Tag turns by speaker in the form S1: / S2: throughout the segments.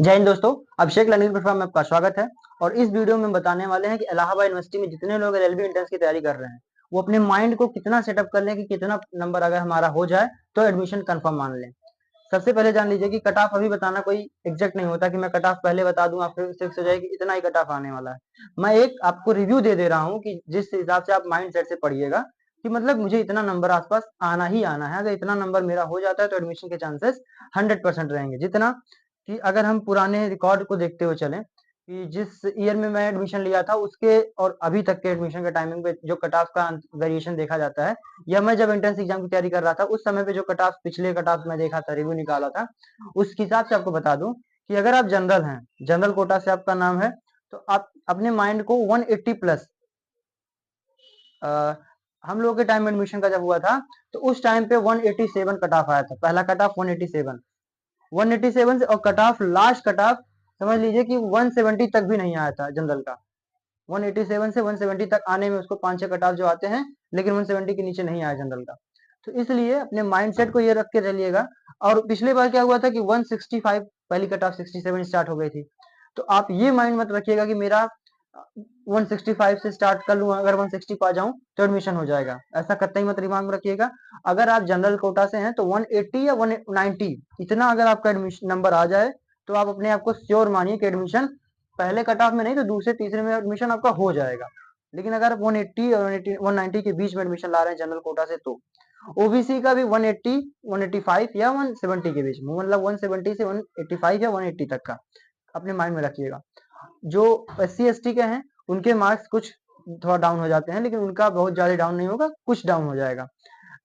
S1: जय हिंद दोस्तों, अभिषेक learning platform में आपका स्वागत है। और इस वीडियो में बताने वाले हैं कि इलाहाबाद यूनिवर्सिटी में जितने लोग एलएलबी एंट्रेंस की तैयारी कर रहे हैं वो अपने माइंड को कितना सेटअप कर लें कि कितना नंबर अगर हमारा हो जाए तो एडमिशन कंफर्म मान लें। सबसे पहले जान लीजिए कि कट ऑफ अभी बताना कोई एग्जैक्ट नहीं होता कि मैं कट ऑफ पहले बता दूं आप फिर फिक्स हो जाए कि इतना ही कट ऑफ आने वाला है। मैं एक आपको रिव्यू दे दे रहा हूं कि जिस हिसाब से आप माइंड सेट से पढ़िएगा कि मतलब मुझे इतना नंबर आसपास आना ही आना है। अगर इतना नंबर मेरा हो जाता है तो एडमिशन के चांसेस 100% रहेंगे। जितना कि अगर हम पुराने रिकॉर्ड को देखते हुए चलें कि जिस ईयर में मैं एडमिशन लिया था उसके और अभी तक के एडमिशन के टाइमिंग पे जो कट ऑफ का वेरिएशन देखा जाता है, या मैं जब एंट्रेंस एग्जाम की तैयारी कर रहा था उस समय पे जो कट ऑफ पिछले कट ऑफ मैं देखा था, रिव्यू निकाला था, उस हिसाब से आपको बता दूं कि अगर आप जनरल हैं, जनरल कोटा से आपका नाम है, तो आप अपने माइंड को 180 प्लस, हम लोगों के टाइम एडमिशन का जब हुआ था तो उस टाइम पे 187 कट ऑफ आया था। पहला कट ऑफ 187, 187 से, और cut off last cut off समझ लीजिए कि 170 तक भी नहीं आया था जनरल का। 187 से 170 तक आने में उसको 5-6 कट ऑफ जो आते हैं, लेकिन 170 के नीचे नहीं आया जनरल का। तो इसलिए अपने माइंडसेट को ये रख के चलिएगा। और पिछले बार क्या हुआ था कि 165 पहली कट ऑफ 67 स्टार्ट हो गई थी। तो आप ये माइंड मत रखिएगा कि मेरा 165 से स्टार्ट कर लूँ, अगर 160 पा जाऊं तो एडमिशन हो जाएगा, ऐसा कतई मत दिमाग में रखिएगा। अगर आप जनरल कोटा से हैं तो 180 या 190 इतना अगर आपका एडमिशन नंबर आ जाए तो आप अपने आप को श्योर मानिए कि एडमिशन पहले कट ऑफ में नहीं तो दूसरे तीसरे में एडमिशन आपका हो जाएगा। लेकिन अगर आप 180 और 190 के बीच में एडमिशन ला रहे हैं जनरल कोटा से, तो ओबीसी का भी 180, 185 या 170 के बीच में, मतलब 170 से 185 या 180 तक का अपने माइंड में रखिएगा। जो SC ST के हैं उनके मार्क्स कुछ थोड़ा डाउन हो जाते हैं, लेकिन उनका बहुत ज्यादा डाउन नहीं होगा, कुछ डाउन हो जाएगा।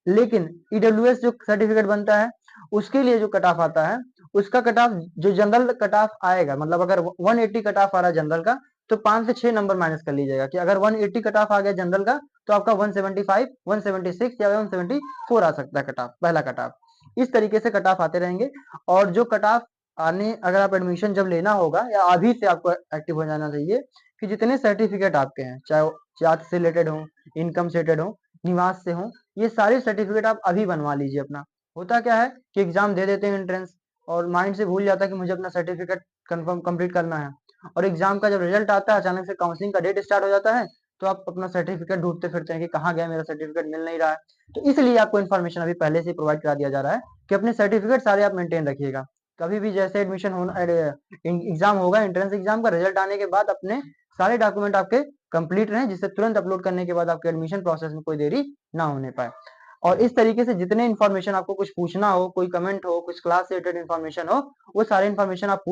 S1: लेकिन ईडब्ल्यूएस जो सर्टिफिकेट बनता है उसके लिए जो कट ऑफ आता है, उसका कट ऑफ जो जनरल कट ऑफ आएगा, मतलब अगर 180 कट ऑफ आ रहा है जनरल का, तो 5 से 6 नंबर माइनस कर लीजिएगा कि अगर 180 कट ऑफ आ गया जनरल का तो आपका 175, 176 या 174 आ सकता है कट ऑफ, पहला कट ऑफ। इस तरीके से कट ऑफ आते रहेंगे। और जो कट ऑफ आने, अगर आप एडमिशन जब लेना होगा या अभी से आपको एक्टिव हो जाना चाहिए कि जितने सर्टिफिकेट आपके हैं, चाहे वो जात से रिलेटेड हो, इनकम से रिलेटेड हो, निवास से हो, ये सारे सर्टिफिकेट आप अभी बनवा लीजिए अपना। होता क्या है कि एग्जाम दे देते हैं एंट्रेंस और माइंड से भूल जाता है कि मुझे अपना सर्टिफिकेट कंफर्म कंप्लीट करना है, और एग्जाम का जब रिजल्ट आता है अचानक से काउंसलिंग का डेट स्टार्ट हो जाता है, तो आप अपना सर्टिफिकेट ढूंढते फिरते हैं कि कहाँ गया मेरा सर्टिफिकेट, मिल नहीं रहा है। तो इसलिए आपको इन्फॉर्मेशन अभी पहले से प्रोवाइड करा दिया जा रहा है कि अपने सर्टिफिकेट सारे आप मेंटेन रखिएगा। कभी भी जैसे एडमिशन होना, एग्जाम होगा, एंट्रेंस एग्जाम का रिजल्ट आने के बाद अपने सारे डॉक्यूमेंट आपके कंप्लीट रहें, जिससे तुरंत अपलोड करने के बाद आपके एडमिशन प्रोसेस में कोई देरी ना होने पाए। और इस तरीके से जितने इन्फॉर्मेशन आपको कुछ पूछना हो, कोई कमेंट हो, कुछ क्लास से रिलेटेड इन्फॉर्मेशन हो, वो सारे इन्फॉर्मेशन आप पूछ